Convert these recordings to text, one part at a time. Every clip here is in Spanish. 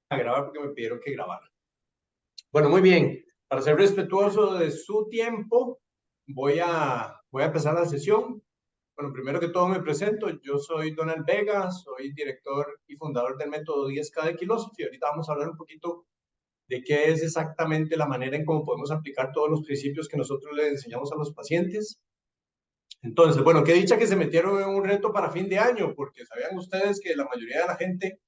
A grabar porque me pidieron que grabara. Bueno, muy bien. Para ser respetuoso de su tiempo, voy a empezar la sesión. Bueno, primero que todo me presento. Yo soy Donald Vega, soy director y fundador del método 10K de Philosophy. Ahorita vamos a hablar un poquito de qué es exactamente la manera en cómo podemos aplicar todos los principios que nosotros le enseñamos a los pacientes. Entonces, bueno, qué dicha que se metieron en un reto para fin de año, porque sabían ustedes que la mayoría de la gente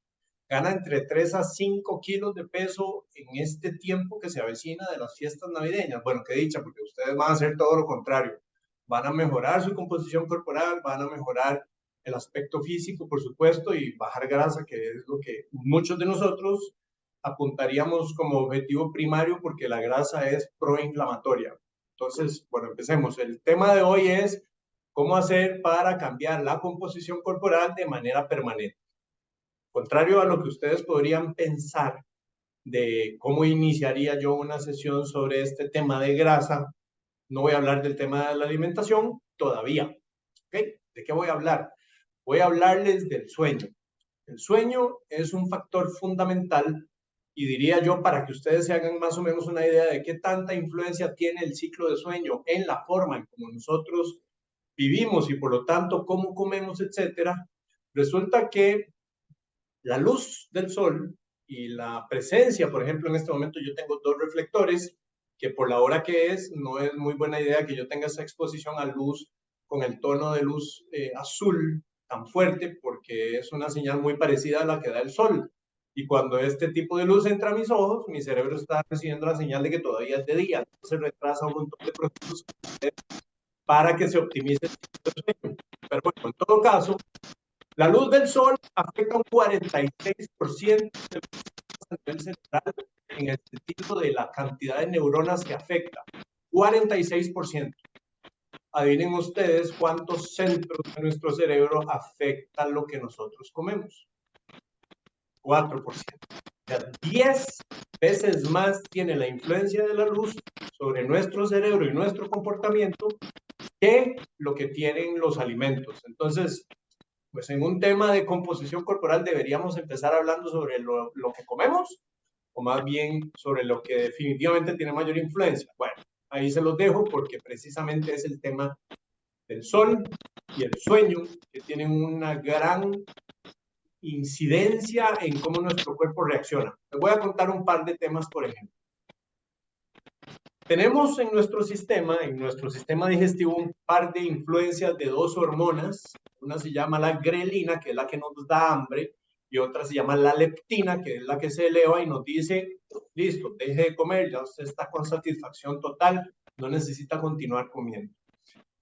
gana entre 3 a 5 kilos de peso en este tiempo que se avecina de las fiestas navideñas. Bueno, qué dicha, porque ustedes van a hacer todo lo contrario. Van a mejorar su composición corporal, van a mejorar el aspecto físico, por supuesto, y bajar grasa, que es lo que muchos de nosotros apuntaríamos como objetivo primario, porque la grasa es proinflamatoria. Entonces, bueno, empecemos. El tema de hoy es cómo hacer para cambiar la composición corporal de manera permanente. Contrario a lo que ustedes podrían pensar de cómo iniciaría yo una sesión sobre este tema de grasa, no voy a hablar del tema de la alimentación todavía. ¿Okay? ¿De qué voy a hablar? Voy a hablarles del sueño. El sueño es un factor fundamental y diría yo para que ustedes se hagan más o menos una idea de qué tanta influencia tiene el ciclo de sueño en la forma en cómo nosotros vivimos y por lo tanto cómo comemos, etcétera. Resulta que la luz del sol y la presencia, por ejemplo, en este momento yo tengo 2 reflectores, que por la hora que es, no es muy buena idea que yo tenga esa exposición a luz con el tono de luz azul tan fuerte, porque es una señal muy parecida a la que da el sol. Y cuando este tipo de luz entra a mis ojos, mi cerebro está recibiendo la señal de que todavía es de día, entonces retrasa un montón de procesos para que se optimice el ciclo de sueño. Pero bueno, en todo caso, la luz del sol afecta un 46% de a nivel cerebral en el sentido de la cantidad de neuronas que afecta. 46%. Adivinen ustedes cuántos centros de nuestro cerebro afectan lo que nosotros comemos. 4%. O sea, 10 veces más tiene la influencia de la luz sobre nuestro cerebro y nuestro comportamiento que lo que tienen los alimentos. Entonces, pues en un tema de composición corporal deberíamos empezar hablando sobre lo que comemos o más bien sobre lo que definitivamente tiene mayor influencia. Bueno, ahí se los dejo porque precisamente es el tema del sol y el sueño que tienen una gran incidencia en cómo nuestro cuerpo reacciona. Les voy a contar un par de temas, por ejemplo. Tenemos en nuestro sistema digestivo, un par de influencias de 2 hormonas. Una se llama la grelina, que es la que nos da hambre, y otra se llama la leptina, que es la que se eleva y nos dice, listo, deje de comer, ya usted está con satisfacción total, no necesita continuar comiendo.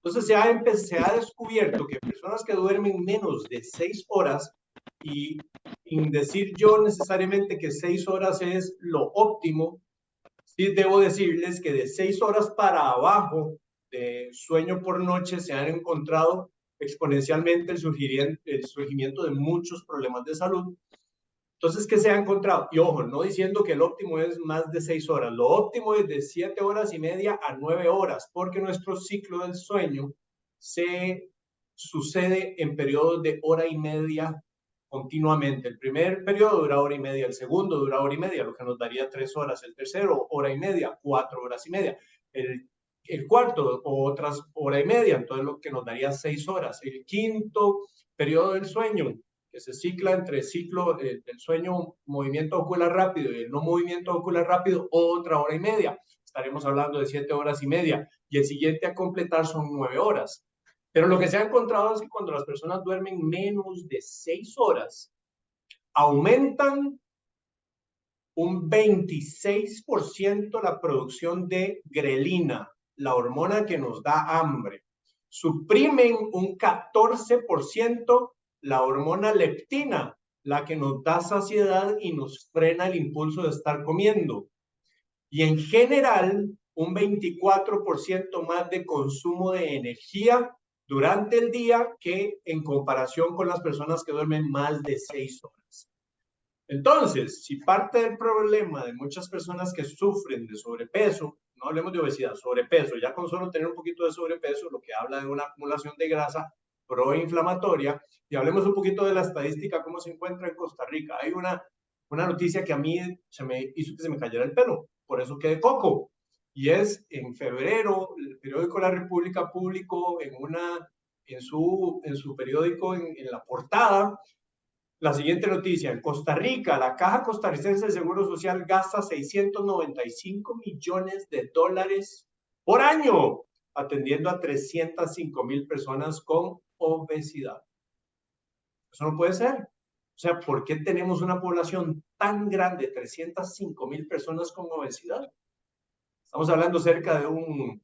Entonces se ha descubierto que personas que duermen menos de 6 horas, y sin decir yo necesariamente que 6 horas es lo óptimo, sí debo decirles que de 6 horas para abajo de sueño por noche se han encontrado exponencialmente el surgimiento de muchos problemas de salud. Entonces, ¿qué se ha encontrado? Y ojo, no diciendo que el óptimo es más de 6 horas, lo óptimo es de 7 horas y media a 9 horas, porque nuestro ciclo del sueño se sucede en periodos de hora y media continuamente. El primer periodo dura hora y media, el segundo dura hora y media, lo que nos daría 3 horas, el tercero hora y media, 4 horas y media, el cuarto otras hora y media, entonces lo que nos daría 6 horas. El quinto periodo del sueño, que se cicla entre ciclo del sueño, movimiento ocular rápido y el no movimiento ocular rápido, otra hora y media. Estaremos hablando de 7 horas y media. Y el siguiente a completar son 9 horas. Pero lo que se ha encontrado es que cuando las personas duermen menos de 6 horas, aumentan un 26% la producción de grelina, la hormona que nos da hambre. Suprimen un 14% la hormona leptina, la que nos da saciedad y nos frena el impulso de estar comiendo. Y en general, un 24% más de consumo de energía durante el día que en comparación con las personas que duermen más de 6 horas. Entonces, si parte del problema de muchas personas que sufren de sobrepeso, no hablemos de obesidad, sobrepeso, ya con solo tener un poquito de sobrepeso, lo que habla de una acumulación de grasa, proinflamatoria. Y hablemos un poquito de la estadística, cómo se encuentra en Costa Rica. Hay una noticia que a mí se me hizo que se me cayera el pelo, por eso quedé coco. Y es en febrero, el periódico La República publicó en su periódico, en la portada, la siguiente noticia: en Costa Rica, la Caja Costarricense de Seguro Social gasta 695 millones de dólares por año atendiendo a 305,000 personas con obesidad. Eso no puede ser. O sea, ¿por qué tenemos una población tan grande, 305,000 personas con obesidad? Estamos hablando cerca de un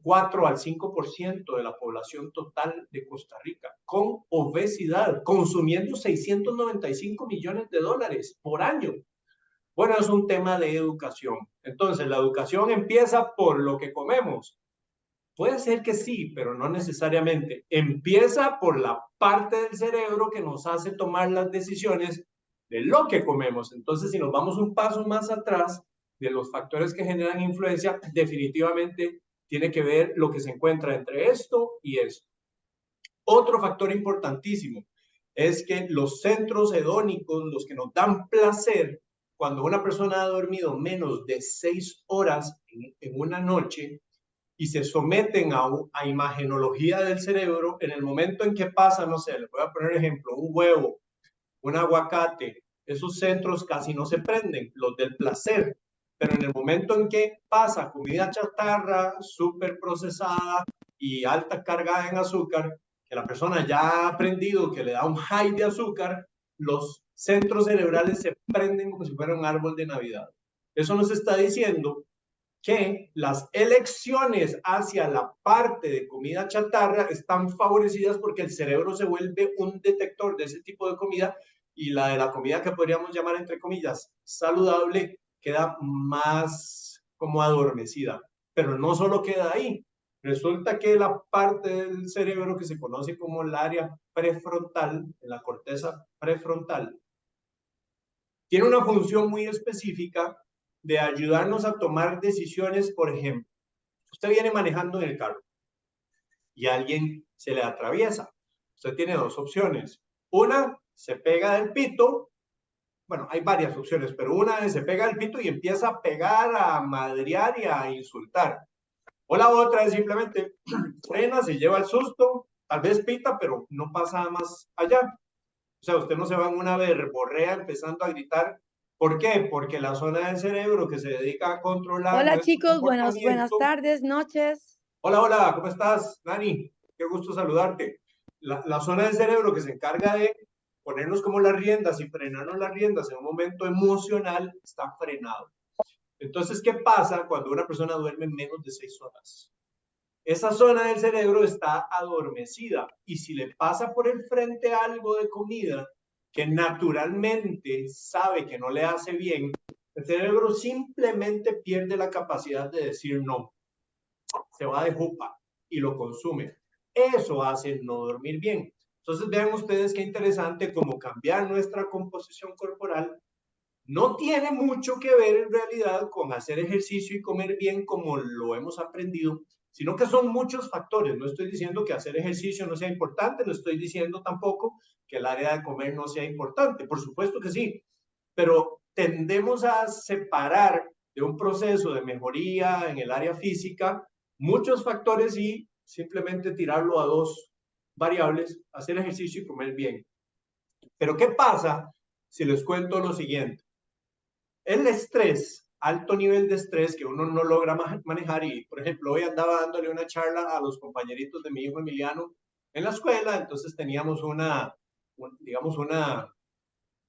4 al 5% de la población total de Costa Rica con obesidad, consumiendo 695 millones de dólares por año. Bueno, es un tema de educación. Entonces, la educación empieza por lo que comemos. Puede ser que sí, pero no necesariamente. Empieza por la parte del cerebro que nos hace tomar las decisiones de lo que comemos. Entonces, si nos vamos un paso más atrás de los factores que generan influencia, definitivamente tiene que ver lo que se encuentra entre esto y esto. Otro factor importantísimo es que los centros hedónicos, los que nos dan placer, cuando una persona ha dormido menos de 6 horas en una noche, y se someten a imagenología del cerebro, en el momento en que pasa, no sé, les voy a poner ejemplo, un huevo, un aguacate, esos centros casi no se prenden, los del placer, pero en el momento en que pasa comida chatarra, súper procesada y alta cargada en azúcar, que la persona ya ha aprendido que le da un high de azúcar, los centros cerebrales se prenden como si fuera un árbol de Navidad. Eso nos está diciendo que las elecciones hacia la parte de comida chatarra están favorecidas porque el cerebro se vuelve un detector de ese tipo de comida, y la de la comida que podríamos llamar, entre comillas, saludable, queda más como adormecida. Pero no solo queda ahí. Resulta que la parte del cerebro que se conoce como el área prefrontal, la corteza prefrontal, tiene una función muy específica de ayudarnos a tomar decisiones. Por ejemplo, usted viene manejando en el carro y alguien se le atraviesa. Usted tiene dos opciones. Una, se pega del pito. Bueno, hay varias opciones, pero una es se pega del pito y empieza a pegar, a madrear y a insultar. O la otra es simplemente frena, se lleva el susto, tal vez pita, pero no pasa más allá. O sea, usted no se va en una verborrea empezando a gritar. ¿Por qué? Porque la zona del cerebro que se dedica a controlar Hola nuestro chicos, buenas comportamiento. tardes, noches. Hola, hola, ¿cómo estás, Dani? Qué gusto saludarte. La zona del cerebro que se encarga de ponernos como las riendas y frenarnos las riendas en un momento emocional está frenado. Entonces, ¿qué pasa cuando una persona duerme menos de 6 horas? Esa zona del cerebro está adormecida, y si le pasa por el frente algo de comida que naturalmente sabe que no le hace bien, el cerebro simplemente pierde la capacidad de decir no, se va de jupa y lo consume. Eso hace no dormir bien. Entonces vean ustedes qué interesante cómo cambiar nuestra composición corporal no tiene mucho que ver en realidad con hacer ejercicio y comer bien como lo hemos aprendido, sino que son muchos factores. No estoy diciendo que hacer ejercicio no sea importante, no estoy diciendo tampoco que el área de comer no sea importante, por supuesto que sí, pero tendemos a separar de un proceso de mejoría en el área física muchos factores y simplemente tirarlo a dos variables: hacer ejercicio y comer bien. Pero ¿qué pasa si les cuento lo siguiente? El estrés, alto nivel de estrés que uno no logra manejar, y por ejemplo hoy andaba dándole una charla a los compañeritos de mi hijo Emiliano en la escuela. Entonces teníamos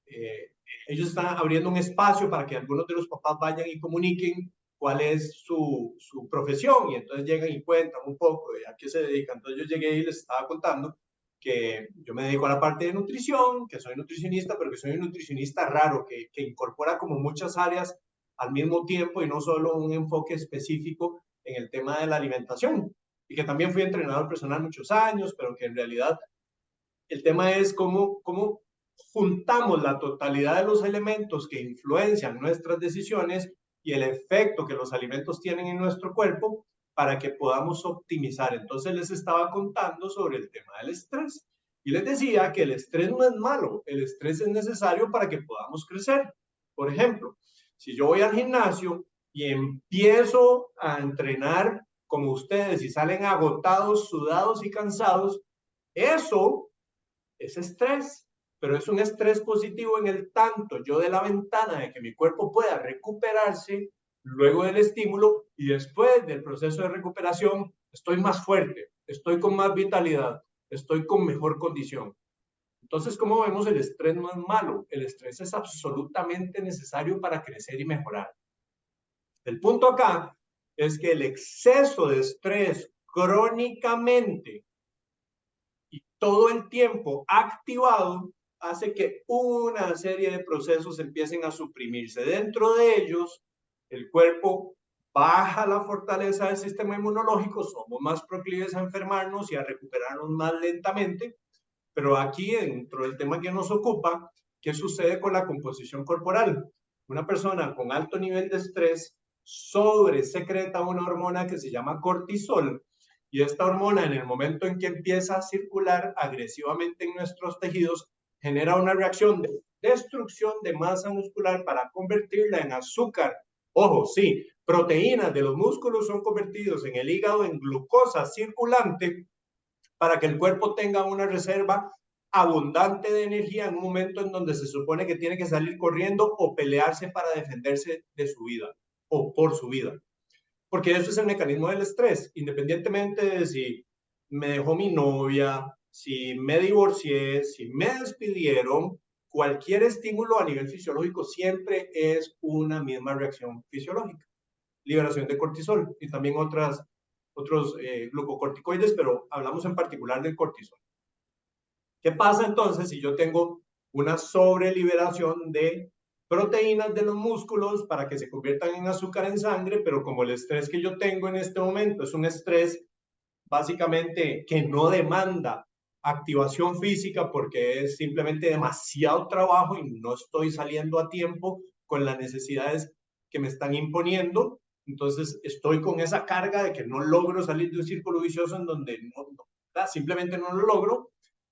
eh, ellos están abriendo un espacio para que algunos de los papás vayan y comuniquen cuál es su profesión, y entonces llegan y cuentan un poco de a qué se dedican. Entonces yo llegué y les estaba contando que yo me dedico a la parte de nutrición, que soy nutricionista, pero que soy un nutricionista raro, que incorpora como muchas áreas al mismo tiempo y no solo un enfoque específico en el tema de la alimentación, y que también fui entrenador personal muchos años, pero que en realidad el tema es cómo juntamos la totalidad de los elementos que influencian nuestras decisiones y el efecto que los alimentos tienen en nuestro cuerpo para que podamos optimizar. Entonces les estaba contando sobre el tema del estrés y les decía que el estrés no es malo, el estrés es necesario para que podamos crecer. Por ejemplo, si yo voy al gimnasio y empiezo a entrenar como ustedes y salen agotados, sudados y cansados, eso es estrés, pero es un estrés positivo en el tanto yo de la ventana de que mi cuerpo pueda recuperarse luego del estímulo y después del proceso de recuperación estoy más fuerte, estoy con más vitalidad, estoy con mejor condición. Entonces, como vemos, el estrés no es malo, el estrés es absolutamente necesario para crecer y mejorar. El punto acá es que el exceso de estrés crónicamente y todo el tiempo activado hace que una serie de procesos empiecen a suprimirse. Dentro de ellos, el cuerpo baja la fortaleza del sistema inmunológico, somos más proclives a enfermarnos y a recuperarnos más lentamente, pero aquí dentro del tema que nos ocupa, ¿qué sucede con la composición corporal? Una persona con alto nivel de estrés secreta una hormona que se llama cortisol, y esta hormona en el momento en que empieza a circular agresivamente en nuestros tejidos genera una reacción de destrucción de masa muscular para convertirla en azúcar. Ojo, sí, proteínas de los músculos son convertidos en el hígado en glucosa circulante para que el cuerpo tenga una reserva abundante de energía en un momento en donde se supone que tiene que salir corriendo o pelearse para defenderse de su vida o por su vida. Porque eso es el mecanismo del estrés, independientemente de si me dejó mi novia, si me divorcié, si me despidieron, cualquier estímulo a nivel fisiológico siempre es una misma reacción fisiológica. Liberación de cortisol y también otros glucocorticoides, pero hablamos en particular del cortisol. ¿Qué pasa entonces si yo tengo una sobreliberación de proteínas de los músculos para que se conviertan en azúcar en sangre, pero como el estrés que yo tengo en este momento es un estrés básicamente que no demanda activación física porque es simplemente demasiado trabajo y no estoy saliendo a tiempo con las necesidades que me están imponiendo? Entonces estoy con esa carga de que no logro salir de un círculo vicioso en donde simplemente no lo logro.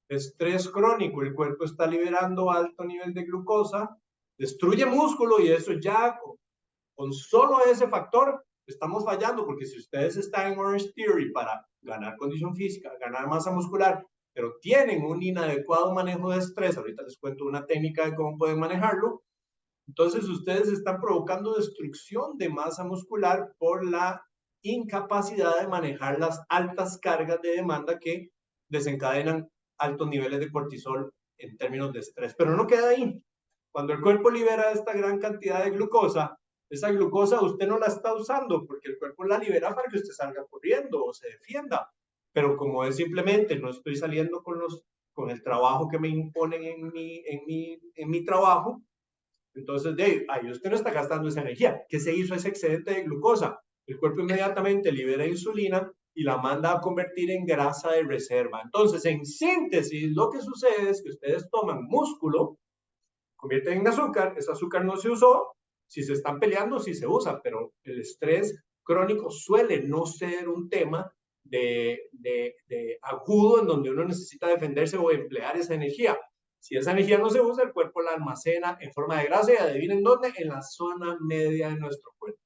Estrés crónico, el cuerpo está liberando alto nivel de glucosa, destruye músculo y eso ya con solo ese factor estamos fallando, porque si ustedes están en Orange Theory para ganar condición física, ganar masa muscular, pero tienen un inadecuado manejo de estrés, ahorita les cuento una técnica de cómo pueden manejarlo, entonces ustedes están provocando destrucción de masa muscular por la incapacidad de manejar las altas cargas de demanda que desencadenan altos niveles de cortisol en términos de estrés. Pero no queda ahí. Cuando el cuerpo libera esta gran cantidad de glucosa, esa glucosa usted no la está usando porque el cuerpo la libera para que usted salga corriendo o se defienda. Pero como es simplemente no estoy saliendo con el trabajo que me imponen en mi trabajo, entonces ahí usted no está gastando esa energía. ¿Qué se hizo ese excedente de glucosa? El cuerpo inmediatamente libera insulina y la manda a convertir en grasa de reserva. Entonces, en síntesis, lo que sucede es que ustedes toman músculo, convierten en azúcar, ese azúcar no se usó, si se están peleando, sí se usa, pero el estrés crónico suele no ser un tema de agudo en donde uno necesita defenderse o emplear esa energía. Si esa energía no se usa, el cuerpo la almacena en forma de grasa y adivinen dónde, en la zona media de nuestro cuerpo.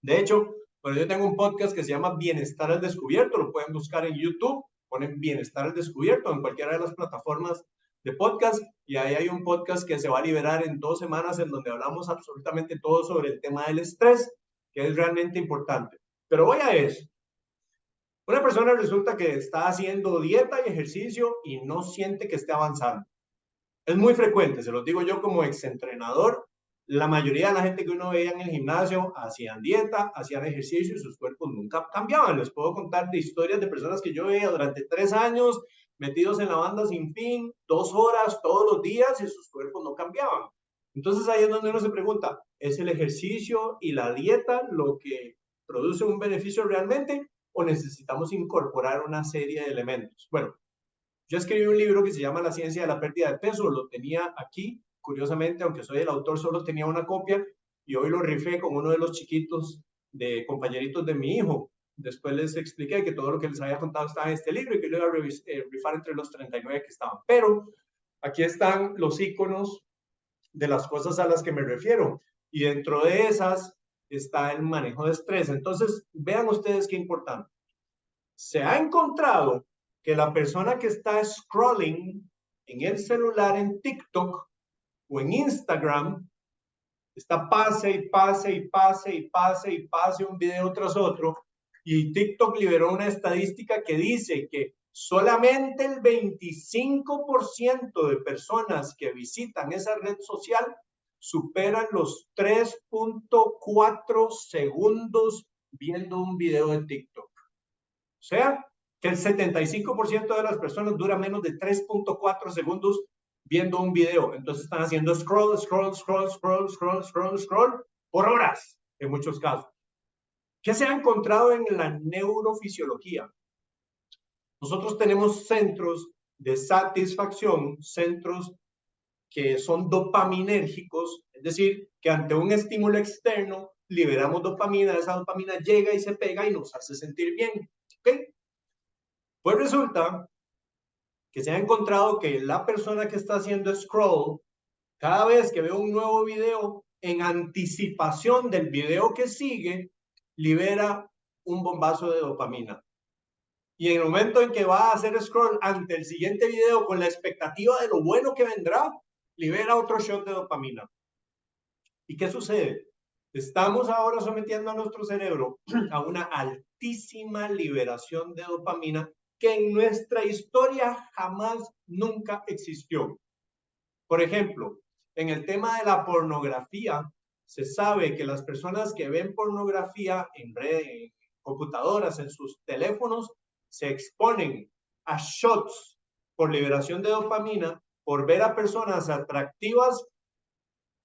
De hecho, bueno, yo tengo un podcast que se llama Bienestar al Descubierto, lo pueden buscar en YouTube, ponen Bienestar al Descubierto en cualquiera de las plataformas de podcast y ahí hay un podcast que se va a liberar en 2 semanas en donde hablamos absolutamente todo sobre el tema del estrés, que es realmente importante. Pero voy a eso. Una persona resulta que está haciendo dieta y ejercicio y no siente que esté avanzando. Es muy frecuente, se los digo yo como exentrenador. La mayoría de la gente que uno veía en el gimnasio hacían dieta, hacían ejercicio y sus cuerpos nunca cambiaban. Les puedo contar de historias de personas que yo veía durante 3 años metidos en la banda sin fin, 2 horas todos los días y sus cuerpos no cambiaban. Entonces ahí es donde uno se pregunta, ¿es el ejercicio y la dieta lo que produce un beneficio realmente o necesitamos incorporar una serie de elementos? Bueno, yo escribí un libro que se llama La ciencia de la pérdida de peso, lo tenía aquí, curiosamente, aunque soy el autor, solo tenía una copia y hoy lo rifé con uno de los chiquitos de compañeritos de mi hijo. Después les expliqué que todo lo que les había contado estaba en este libro y que lo iba a rifar entre los 39 que estaban. Pero aquí están los iconos de las cosas a las que me refiero. Y dentro de esas está el manejo de estrés. Entonces, vean ustedes qué importante. Se ha encontrado que la persona que está scrolling en el celular en TikTok o en Instagram está pase y pase y pase y pase y pase un video tras otro, y TikTok liberó una estadística que dice que solamente el 25% de personas que visitan esa red social superan los 3.4 segundos viendo un video de TikTok. O sea, que el 75% de las personas dura menos de 3.4 segundos viendo un video. Entonces están haciendo scroll, scroll, scroll, scroll, scroll, scroll, scroll por horas en muchos casos. ¿Qué se ha encontrado en la neurofisiología? Nosotros tenemos centros de satisfacción, centros que son dopaminérgicos, es decir, que ante un estímulo externo liberamos dopamina, esa dopamina llega y se pega y nos hace sentir bien. ¿Ok? Pues resulta que se ha encontrado que la persona que está haciendo scroll, cada vez que ve un nuevo video, en anticipación del video que sigue, libera un bombazo de dopamina. Y en el momento en que va a hacer scroll ante el siguiente video con la expectativa de lo bueno que vendrá, libera otro shot de dopamina. ¿Y qué sucede? Estamos ahora sometiendo a nuestro cerebro a una altísima liberación de dopamina que en nuestra historia jamás, nunca existió. Por ejemplo, en el tema de la pornografía, se sabe que las personas que ven pornografía en redes, en computadoras, en sus teléfonos, se exponen a shots por liberación de dopamina, por ver a personas atractivas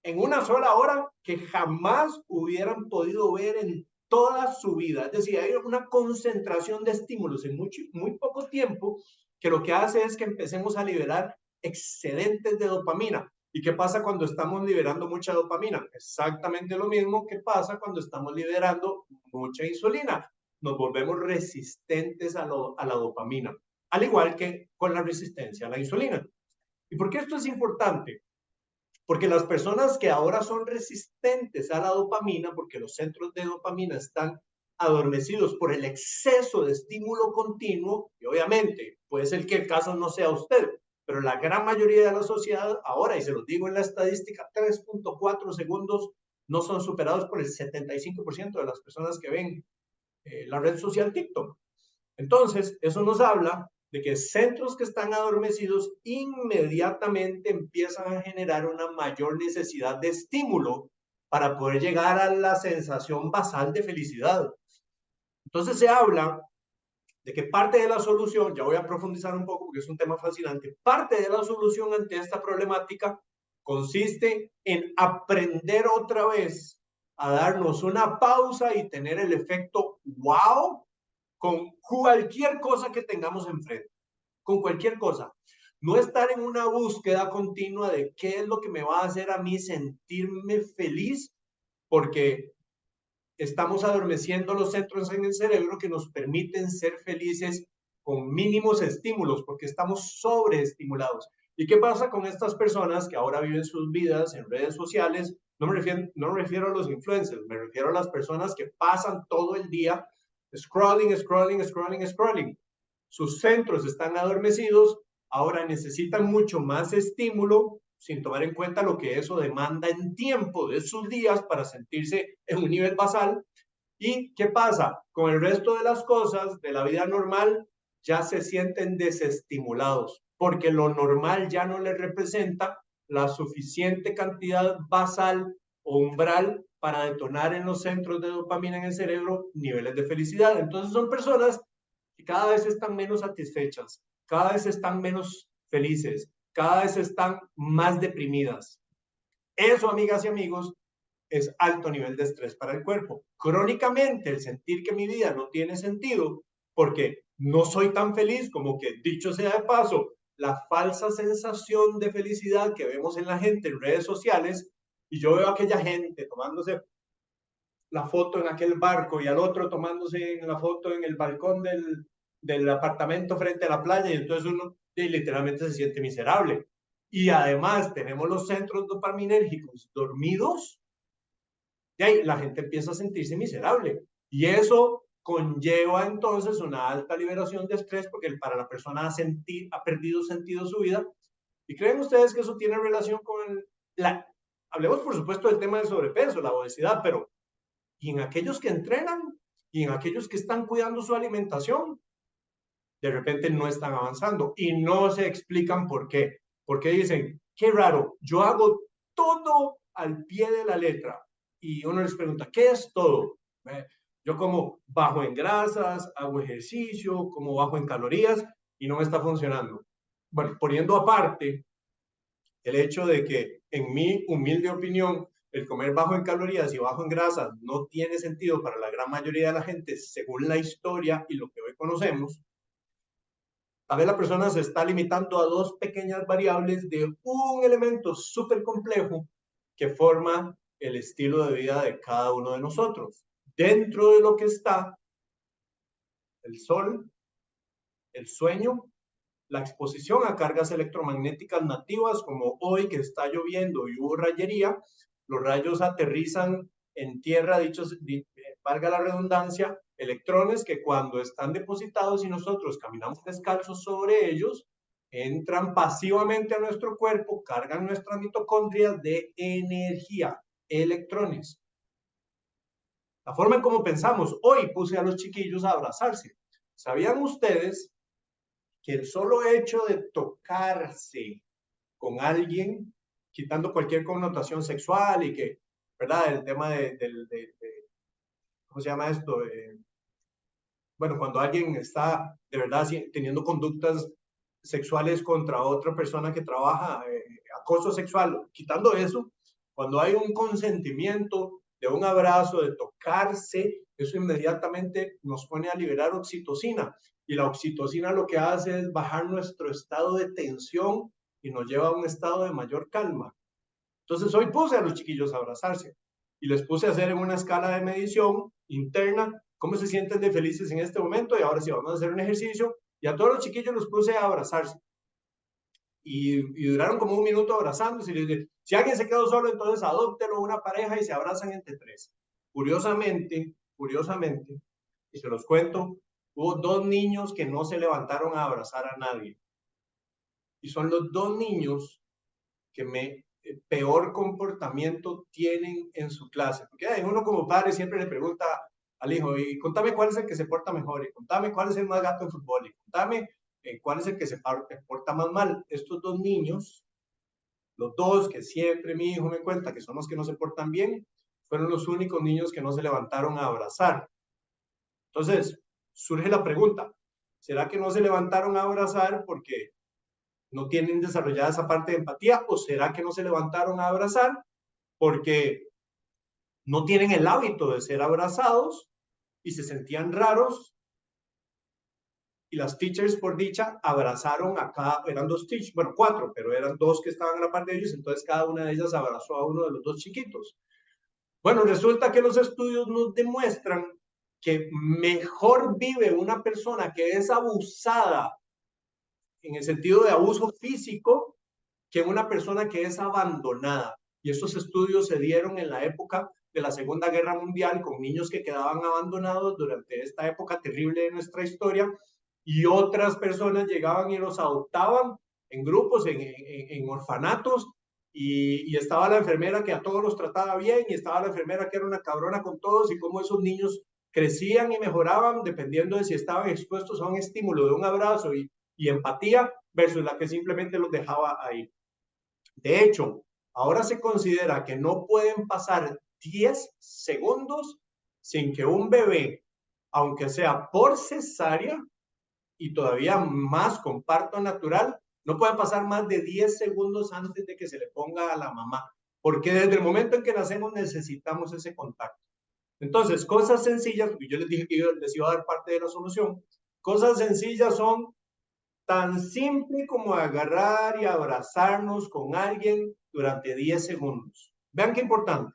en una sola hora que jamás hubieran podido ver en toda su vida. Es decir, hay una concentración de estímulos en muy poco tiempo que lo que hace es que empecemos a liberar excedentes de dopamina. ¿Y qué pasa cuando estamos liberando mucha dopamina? Exactamente lo mismo que pasa cuando estamos liberando mucha insulina. Nos volvemos resistentes a la dopamina, al igual que con la resistencia a la insulina. ¿Y por qué esto es importante? Porque las personas que ahora son resistentes a la dopamina, porque los centros de dopamina están adormecidos por el exceso de estímulo continuo, y obviamente puede ser que el caso no sea usted, pero la gran mayoría de la sociedad ahora, y se los digo en la estadística, 3.4 segundos no son superados por el 75% de las personas que ven la red social TikTok. Entonces, eso nos habla de que centros que están adormecidos inmediatamente empiezan a generar una mayor necesidad de estímulo para poder llegar a la sensación basal de felicidad. Entonces se habla de que parte de la solución, ya voy a profundizar un poco porque es un tema fascinante, parte de la solución ante esta problemática consiste en aprender otra vez a darnos una pausa y tener el efecto wow con cualquier cosa que tengamos enfrente, con cualquier cosa. No estar en una búsqueda continua de qué es lo que me va a hacer a mí sentirme feliz, porque estamos adormeciendo los centros en el cerebro que nos permiten ser felices con mínimos estímulos, porque estamos sobreestimulados. ¿Y qué pasa con estas personas que ahora viven sus vidas en redes sociales? No me refiero a los influencers, me refiero a las personas que pasan todo el día scrolling, scrolling, scrolling, scrolling. Sus centros están adormecidos, ahora necesitan mucho más estímulo, sin tomar en cuenta lo que eso demanda en tiempo de sus días para sentirse en un nivel basal. ¿Y qué pasa? Con el resto de las cosas de la vida normal, ya se sienten desestimulados, porque lo normal ya no les representa la suficiente cantidad basal o umbral para detonar en los centros de dopamina en el cerebro niveles de felicidad. Entonces son personas que cada vez están menos satisfechas, cada vez están menos felices, cada vez están más deprimidas. Eso, amigas y amigos, es alto nivel de estrés para el cuerpo. Crónicamente, el sentir que mi vida no tiene sentido porque no soy tan feliz, como que, dicho sea de paso, la falsa sensación de felicidad que vemos en la gente en redes sociales, y yo veo a aquella gente tomándose la foto en aquel barco y al otro tomándose la foto en el balcón del apartamento frente a la playa, y entonces uno literalmente se siente miserable. Y además tenemos los centros dopaminérgicos dormidos, y ahí la gente empieza a sentirse miserable. Y eso conlleva entonces una alta liberación de estrés, porque para la persona ha perdido sentido su vida. ¿Y creen ustedes que eso tiene relación con hablemos por supuesto del tema del sobrepeso, la obesidad, pero y en aquellos que entrenan y en aquellos que están cuidando su alimentación, de repente no están avanzando y no se explican por qué? Porque dicen, qué raro, yo hago todo al pie de la letra, y uno les pregunta, ¿qué es todo? Yo como bajo en grasas, hago ejercicio, como bajo en calorías, y no me está funcionando. Bueno, poniendo aparte el hecho de que, en mi humilde opinión, el comer bajo en calorías y bajo en grasas no tiene sentido para la gran mayoría de la gente, según la historia y lo que hoy conocemos, tal vez la persona se está limitando a dos pequeñas variables de un elemento súper complejo que forma el estilo de vida de cada uno de nosotros. Dentro de lo que está el sol, el sueño, la exposición a cargas electromagnéticas nativas, como hoy que está lloviendo y hubo rayería, los rayos aterrizan en tierra, valga la redundancia, electrones que cuando están depositados y nosotros caminamos descalzos sobre ellos, entran pasivamente a nuestro cuerpo, cargan nuestras mitocondrias de energía, electrones. La forma en cómo pensamos, hoy puse a los chiquillos a abrazarse. ¿Sabían ustedes que el solo hecho de tocarse con alguien, quitando cualquier connotación sexual y que, ¿verdad? El tema ¿cómo se llama esto? Bueno, cuando alguien está de verdad teniendo conductas sexuales contra otra persona que trabaja, acoso sexual, quitando eso, cuando hay un consentimiento de un abrazo, de tocarse, eso inmediatamente nos pone a liberar oxitocina. Y la oxitocina lo que hace es bajar nuestro estado de tensión y nos lleva a un estado de mayor calma. Entonces hoy puse a los chiquillos a abrazarse y les puse a hacer en una escala de medición interna cómo se sienten de felices en este momento, y ahora sí vamos a hacer un ejercicio, y a todos los chiquillos los puse a abrazarse. Y duraron como un minuto abrazándose, y les dije, si alguien se quedó solo, entonces adóptelo una pareja y se abrazan entre tres. Curiosamente, y se los cuento, hubo dos niños que no se levantaron a abrazar a nadie. Y son los dos niños que peor comportamiento tienen en su clase. Porque uno como padre siempre le pregunta al hijo, y contame cuál es el que se porta mejor, y contame cuál es el más gato en fútbol, y contame cuál es el que se porta más mal. Estos dos niños, los dos que siempre mi hijo me cuenta que son los que no se portan bien, fueron los únicos niños que no se levantaron a abrazar. Entonces, surge la pregunta, ¿será que no se levantaron a abrazar porque no tienen desarrollada esa parte de empatía, o será que no se levantaron a abrazar porque no tienen el hábito de ser abrazados y se sentían raros? Y las teachers, por dicha, abrazaron a eran dos teachers, bueno, cuatro, pero eran dos que estaban a la par de ellos, entonces cada una de ellas abrazó a uno de los dos chiquitos. Bueno, resulta que los estudios nos demuestran que mejor vive una persona que es abusada, en el sentido de abuso físico, que una persona que es abandonada. Y estos estudios se dieron en la época de la Segunda Guerra Mundial, con niños que quedaban abandonados durante esta época terrible de nuestra historia, y otras personas llegaban y los adoptaban en grupos, en orfanatos, y estaba la enfermera que a todos los trataba bien, y estaba la enfermera que era una cabrona con todos, y cómo esos niños crecían y mejoraban dependiendo de si estaban expuestos a un estímulo de un abrazo y empatía, versus la que simplemente los dejaba ahí. De hecho, ahora se considera que no pueden pasar 10 segundos sin que un bebé, aunque sea por cesárea y todavía más con parto natural, no puede pasar más de 10 segundos antes de que se le ponga a la mamá, porque desde el momento en que nacemos necesitamos ese contacto. Entonces, cosas sencillas, porque yo les dije que yo les iba a dar parte de la solución, cosas sencillas son tan simple como agarrar y abrazarnos con alguien durante 10 segundos. Vean qué importante.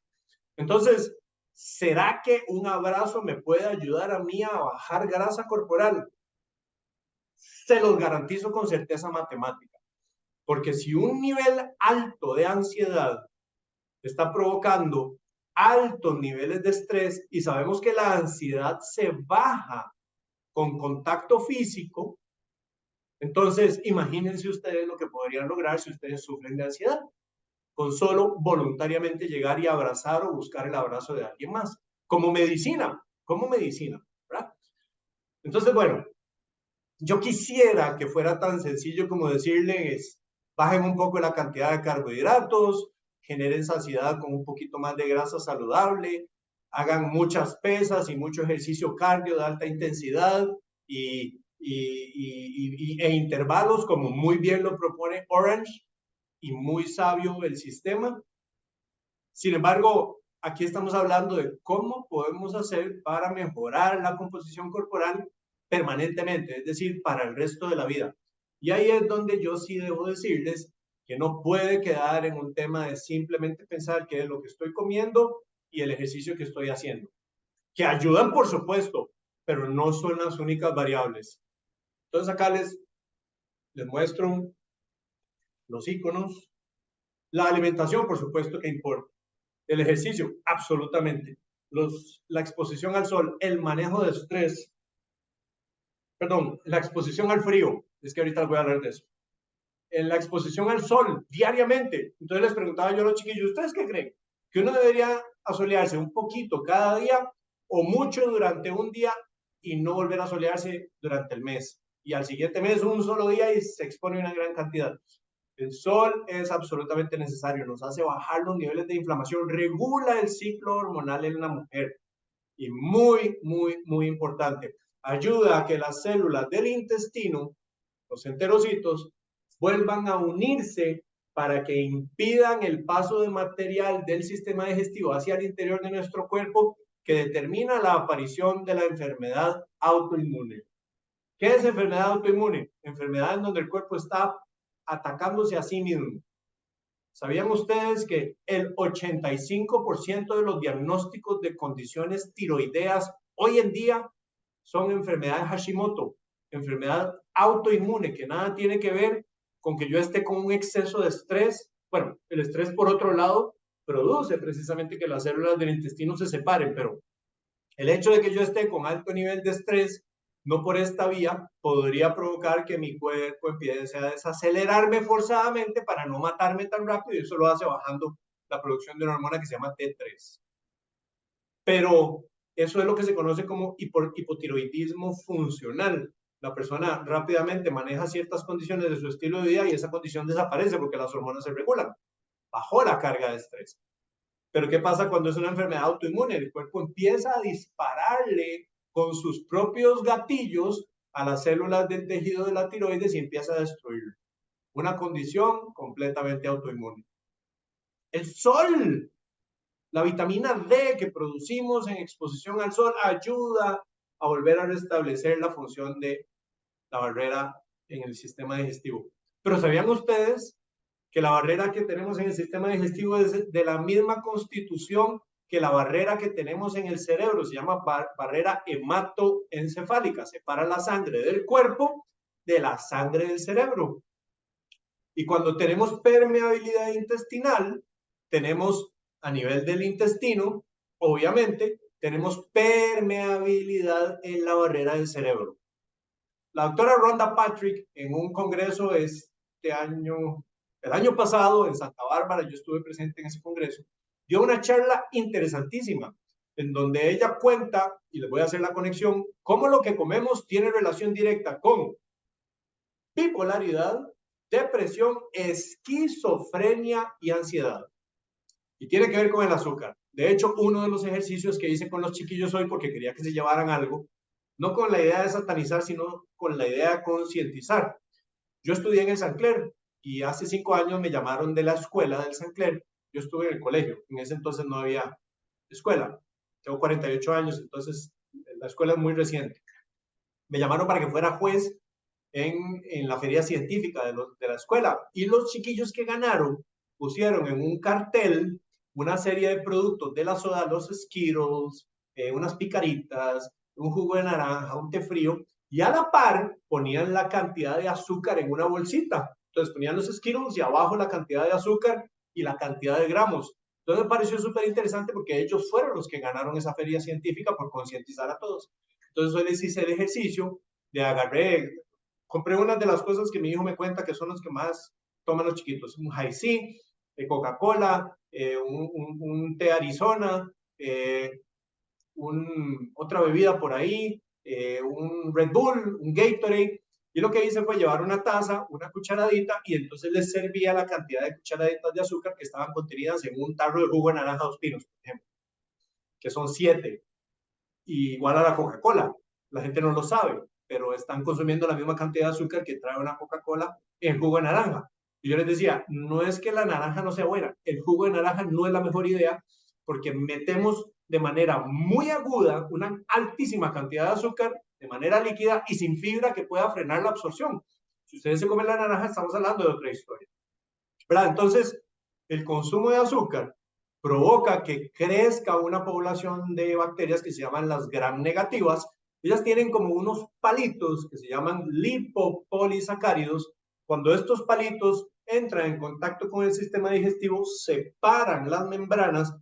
Entonces, ¿Será que un abrazo me puede ayudar a mí a bajar grasa corporal? Se los garantizo con certeza matemática. Porque si un nivel alto de ansiedad está provocando altos niveles de estrés y sabemos que la ansiedad se baja con contacto físico, entonces imagínense ustedes lo que podrían lograr si ustedes sufren de ansiedad, con solo voluntariamente llegar y abrazar o buscar el abrazo de alguien más, como medicina, ¿verdad? Entonces, bueno, yo quisiera que fuera tan sencillo como decirles, bajen un poco la cantidad de carbohidratos, generen saciedad con un poquito más de grasa saludable, hagan muchas pesas y mucho ejercicio cardio de alta intensidad e intervalos, como muy bien lo propone Orange y muy sabio el sistema. Sin embargo, aquí estamos hablando de cómo podemos hacer para mejorar la composición corporal permanentemente, es decir, para el resto de la vida. Y ahí es donde yo sí debo decirles que no puede quedar en un tema de simplemente pensar qué es lo que estoy comiendo y el ejercicio que estoy haciendo, que ayudan, por supuesto, pero no son las únicas variables. Entonces acá les muestro los iconos. La alimentación, por supuesto que importa. El ejercicio, absolutamente. La exposición al sol, el manejo de estrés, perdón, la exposición al frío, es que ahorita voy a hablar de eso. En la exposición al sol diariamente. Entonces les preguntaba yo a los chiquillos, ¿ustedes qué creen? ¿Que uno debería asolearse un poquito cada día o mucho durante un día y no volver a asolearse durante el mes? Y al siguiente mes un solo día y se expone una gran cantidad. El sol es absolutamente necesario, nos hace bajar los niveles de inflamación, regula el ciclo hormonal en la mujer y muy importante, ayuda a que las células del intestino, los enterocitos, vuelvan a unirse para que impidan el paso de material del sistema digestivo hacia el interior de nuestro cuerpo que determina la aparición de la enfermedad autoinmune. ¿Qué es enfermedad autoinmune? Enfermedad en donde el cuerpo está atacándose a sí mismo. ¿Sabían ustedes que el 85% de los diagnósticos de condiciones tiroideas hoy en día son enfermedad de Hashimoto, enfermedad autoinmune, que nada tiene que ver con que yo esté con un exceso de estrés? Bueno, el estrés, por otro lado, produce precisamente que las células del intestino se separen, pero el hecho de que yo esté con alto nivel de estrés, no por esta vía, podría provocar que mi cuerpo empiece a desacelerarme forzadamente para no matarme tan rápido, y eso lo hace bajando la producción de una hormona que se llama T3. Pero eso es lo que se conoce como hipotiroidismo funcional. La persona rápidamente maneja ciertas condiciones de su estilo de vida y esa condición desaparece porque las hormonas se regulan. Bajó la carga de estrés. Pero ¿qué pasa cuando es una enfermedad autoinmune? El cuerpo empieza a dispararle con sus propios gatillos a las células del tejido de la tiroides y empieza a destruirlo. Una condición completamente autoinmune. El sol, la vitamina D que producimos en exposición al sol ayuda a volver a restablecer la función de la barrera en el sistema digestivo. Pero ¿sabían ustedes que la barrera que tenemos en el sistema digestivo es de la misma constitución que la barrera que tenemos en el cerebro? Se llama barrera hematoencefálica, separa la sangre del cuerpo de la sangre del cerebro. Y cuando tenemos permeabilidad intestinal, tenemos a nivel del intestino, obviamente, tenemos permeabilidad en la barrera del cerebro. La doctora Rhonda Patrick, en un congreso el año pasado en Santa Bárbara, yo estuve presente en ese congreso, dio una charla interesantísima en donde ella cuenta, y les voy a hacer la conexión, cómo lo que comemos tiene relación directa con bipolaridad, depresión, esquizofrenia y ansiedad. Y tiene que ver con el azúcar. De hecho, uno de los ejercicios que hice con los chiquillos hoy, porque quería que se llevaran algo, no con la idea de satanizar, sino con la idea de concientizar. Yo estudié en el Sancler y hace 5 años me llamaron de la escuela del Sancler. Yo estuve en el colegio, en ese entonces no había escuela. Tengo 48 años, entonces la escuela es muy reciente. Me llamaron para que fuera juez en la feria científica de la escuela. Y los chiquillos que ganaron pusieron en un cartel una serie de productos de la soda, los Skittles, unas picaritas, un jugo de naranja, un té frío, y a la par ponían la cantidad de azúcar en una bolsita. Entonces ponían los Skittles y abajo la cantidad de azúcar y la cantidad de gramos. Entonces me pareció súper interesante porque ellos fueron los que ganaron esa feria científica por concientizar a todos. Entonces hoy les hice el ejercicio de agarré, compré una de las cosas que mi hijo me cuenta que son los que más toman los chiquitos, un Hi-C, Coca-Cola, un té Arizona, otra bebida por ahí, un Red Bull, un Gatorade. Y lo que hice fue llevar una taza, una cucharadita, y entonces les servía la cantidad de cucharaditas de azúcar que estaban contenidas en un tarro de jugo de naranja Dos Pinos, por ejemplo, que son 7, igual a la Coca-Cola. La gente no lo sabe, pero están consumiendo la misma cantidad de azúcar que trae una Coca-Cola en jugo de naranja. Y yo les decía, no es que la naranja no sea buena, el jugo de naranja no es la mejor idea porque metemos de manera muy aguda una altísima cantidad de azúcar de manera líquida y sin fibra que pueda frenar la absorción. Si ustedes se comen la naranja, estamos hablando de otra historia, ¿verdad? Entonces, el consumo de azúcar provoca que crezca una población de bacterias que se llaman las gram negativas. Ellas tienen como unos palitos que se llaman lipopolisacáridos. Cuando estos palitos entran en contacto con el sistema digestivo, separan las membranas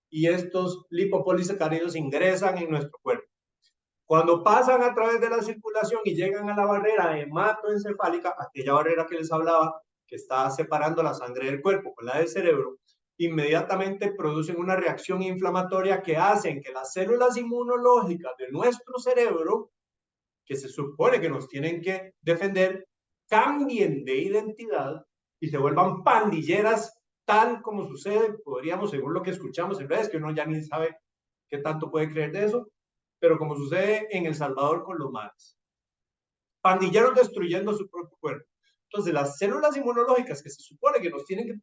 y estos lipopolisacáridos ingresan en nuestro cuerpo. Cuando pasan a través de la circulación y llegan a la barrera hematoencefálica, aquella barrera que les hablaba, que está separando la sangre del cuerpo con la del cerebro, inmediatamente producen una reacción inflamatoria que hacen que las células inmunológicas de nuestro cerebro, que se supone que nos tienen que defender, cambien de identidad y se vuelvan pandilleras, tal como sucede, podríamos, según lo que escuchamos en redes, que uno ya ni sabe qué tanto puede creer de eso, pero como sucede en El Salvador con los mares. Pandilleros destruyendo su propio cuerpo. Entonces, las células inmunológicas que se supone que nos tienen que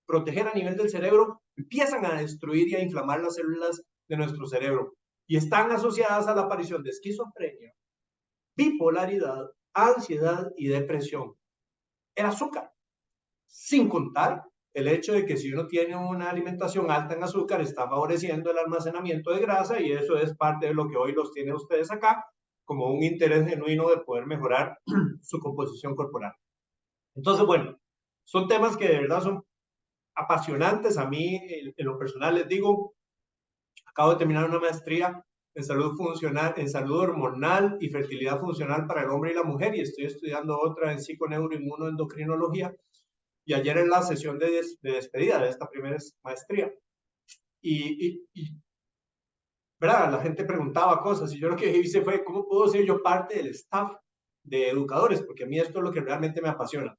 proteger a nivel del cerebro, empiezan a destruir y a inflamar las células de nuestro cerebro y están asociadas a la aparición de esquizofrenia, bipolaridad, ansiedad y depresión. El azúcar, sin contar el hecho de que si uno tiene una alimentación alta en azúcar, está favoreciendo el almacenamiento de grasa y eso es parte de lo que hoy los tiene ustedes acá, como un interés genuino de poder mejorar su composición corporal. Entonces, bueno, son temas que de verdad son apasionantes. A mí, en lo personal, les digo, acabo de terminar una maestría en salud funcional, en salud hormonal y fertilidad funcional para el hombre y la mujer, y estoy estudiando otra en psiconeuroinmunoendocrinología. Y ayer en la sesión de despedida de esta primera maestría, ¿verdad? La gente preguntaba cosas y yo lo que hice fue, ¿cómo puedo ser yo parte del staff de educadores? Porque a mí esto es lo que realmente me apasiona.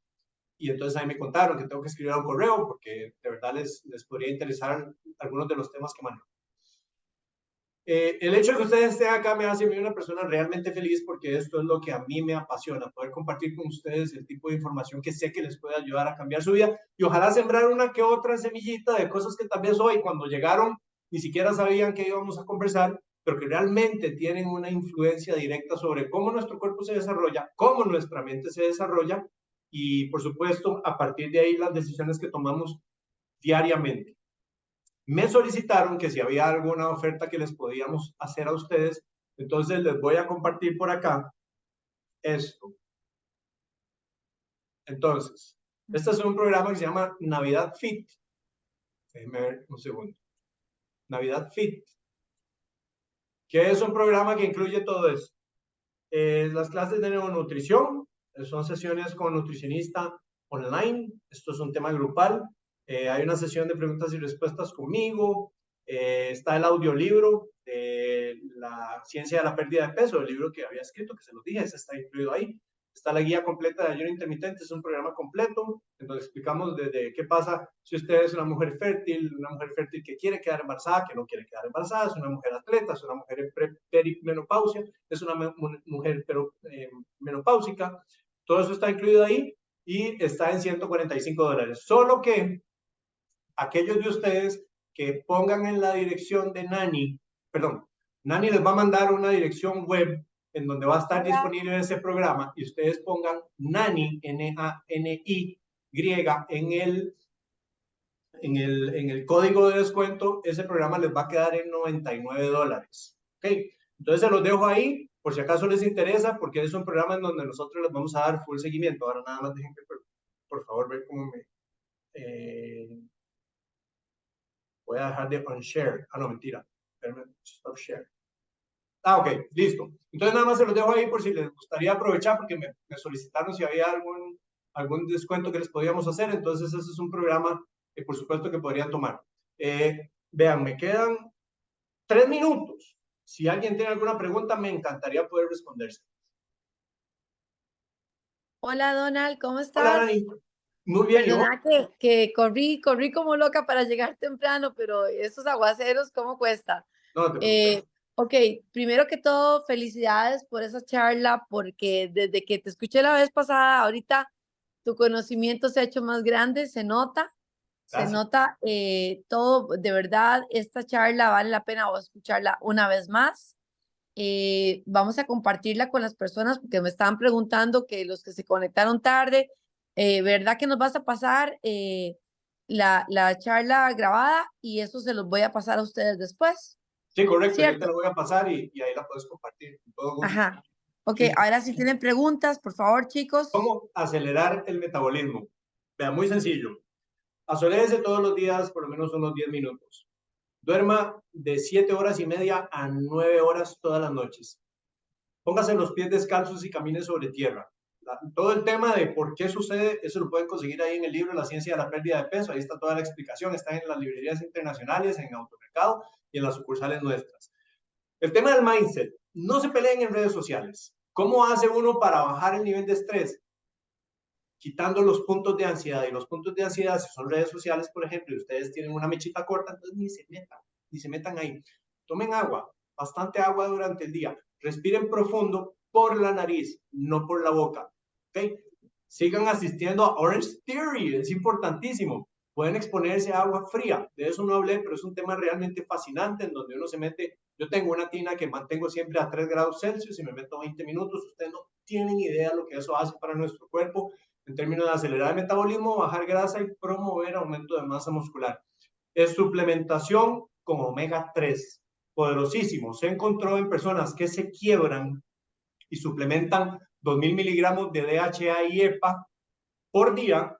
Y entonces ahí me contaron que tengo que escribir un correo porque de verdad les podría interesar algunos de los temas que manejo. El hecho de que ustedes estén acá me hace a mí una persona realmente feliz porque esto es lo que a mí me apasiona, poder compartir con ustedes el tipo de información que sé que les puede ayudar a cambiar su vida y ojalá sembrar una que otra semillita de cosas que tal vez hoy cuando llegaron ni siquiera sabían que íbamos a conversar, pero que realmente tienen una influencia directa sobre cómo nuestro cuerpo se desarrolla, cómo nuestra mente se desarrolla y por supuesto a partir de ahí las decisiones que tomamos diariamente. Me solicitaron que si había alguna oferta que les podíamos hacer a ustedes, entonces les voy a compartir por acá esto. Entonces, este es un programa que se llama Navidad Fit. Déjenme ver un segundo. Navidad Fit, que es un programa que incluye todo esto. Las clases de neuronutrición, son sesiones con nutricionista online. Esto es un tema grupal. Hay una sesión de preguntas y respuestas conmigo. Está el audiolibro de la ciencia de la pérdida de peso, el libro que había escrito, que se los dije, ese está incluido ahí. Está la guía completa de ayuno intermitente, es un programa completo, en donde explicamos desde qué pasa si usted es una mujer fértil que quiere quedar embarazada, que no quiere quedar embarazada, es una mujer atleta, es una mujer en perimenopausia, es una mujer menopáusica. Todo eso está incluido ahí y está en $145. Solo que aquellos de ustedes que pongan en la dirección de Nani, perdón, Nani les va a mandar una dirección web en donde va a estar disponible ese programa y ustedes pongan Nani, N-A-N-I, en en el código de descuento, ese programa les va a quedar en $99. ¿Ok? Entonces se los dejo ahí, por si acaso les interesa, porque es un programa en donde nosotros les vamos a dar full seguimiento. Ahora nada más dejen que, por favor, ver cómo me... voy a dejar de unshare. Ah, no, mentira. Stop share. Ah, ok, listo. Entonces nada más se los dejo ahí por si les gustaría aprovechar, porque me solicitaron si había algún descuento que les podíamos hacer. Entonces ese es un programa que por supuesto que podrían tomar. Vean, me quedan 3 minutos. Si alguien tiene alguna pregunta, me encantaría poder responderse. Hola Donald, ¿cómo Hola, estás? Dani. Muy bien, ¿y vos? Perdona que corrí como loca para llegar temprano, pero esos aguaceros, ¿cómo cuesta? No te preocupes. Eh, ok, primero que todo, felicidades por esa charla, porque desde que te escuché la vez pasada, ahorita tu conocimiento se ha hecho más grande, se Gracias. nota todo, de verdad, esta charla vale la pena vos escucharla una vez más. Vamos a compartirla con las personas porque me estaban preguntando que los que se conectaron tarde, ¿verdad que nos vas a pasar la charla grabada? Y eso se los voy a pasar a ustedes después, Sí, correcto. Yo te ¿cierto? lo voy a pasar y ahí la puedes compartir. Con todo gusto. Ajá. Ok, Listo. ahora si tienen preguntas, por favor, chicos. ¿Cómo acelerar el metabolismo? Vean, muy sencillo. Asoléese todos los días por lo menos unos 10 minutos. Duerma de 7 horas y media a 9 horas todas las noches. Póngase los pies descalzos y camine sobre tierra. Todo el tema de por qué sucede, eso lo pueden conseguir ahí en el libro La ciencia de la pérdida de peso. Ahí está toda la explicación. Está en las librerías internacionales, en Automercado y en las sucursales nuestras. El tema del mindset. No se peleen en redes sociales. ¿Cómo hace uno para bajar el nivel de estrés? Quitando los puntos de ansiedad. Y los puntos de ansiedad, si son redes sociales, por ejemplo, y ustedes tienen una mechita corta, entonces ni se metan ahí. Tomen agua, bastante agua durante el día. Respiren profundo por la nariz, no por la boca. ¿Ok? Sigan asistiendo a Orange Theory, es importantísimo. Pueden exponerse a agua fría, de eso no hablé, pero es un tema realmente fascinante en donde uno se mete. Yo tengo una tina que mantengo siempre a 3 grados Celsius y me meto 20 minutos. Ustedes no tienen idea lo que eso hace para nuestro cuerpo en términos de acelerar el metabolismo, bajar grasa y promover aumento de masa muscular. Es suplementación con omega 3, poderosísimo. Se encontró en personas que se quiebran y suplementan 2000 miligramos de DHA y EPA por día,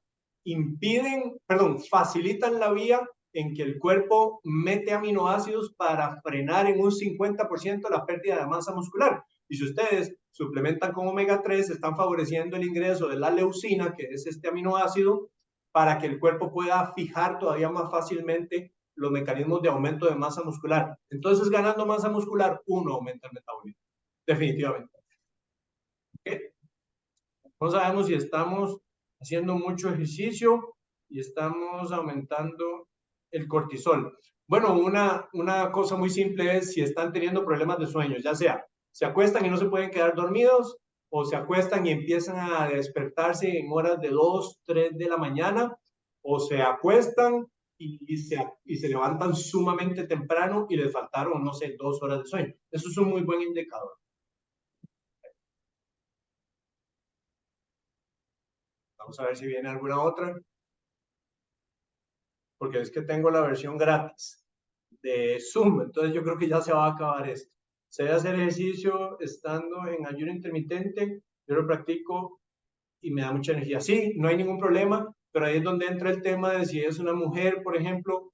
facilitan la vía en que el cuerpo mete aminoácidos para frenar en un 50% la pérdida de masa muscular. Y si ustedes suplementan con omega 3, están favoreciendo el ingreso de la leucina, que es este aminoácido, para que el cuerpo pueda fijar todavía más fácilmente los mecanismos de aumento de masa muscular. Entonces, ganando masa muscular, uno aumenta el metabolismo. Definitivamente. ¿Okay? No sabemos si estamos haciendo mucho ejercicio y estamos aumentando el cortisol. Bueno, una cosa muy simple es si están teniendo problemas de sueño, ya sea se acuestan y no se pueden quedar dormidos o se acuestan y empiezan a despertarse en horas de 2, 3 de la mañana o se acuestan y se levantan sumamente temprano y les faltaron, no sé, 2 horas de sueño. Eso es un muy buen indicador. Vamos a ver si viene alguna otra. Porque es que tengo la versión gratis de Zoom, entonces yo creo que ya se va a acabar esto. Se debe hacer ejercicio estando en ayuno intermitente, yo lo practico y me da mucha energía. Sí, no hay ningún problema, pero ahí es donde entra el tema de si es una mujer, por ejemplo,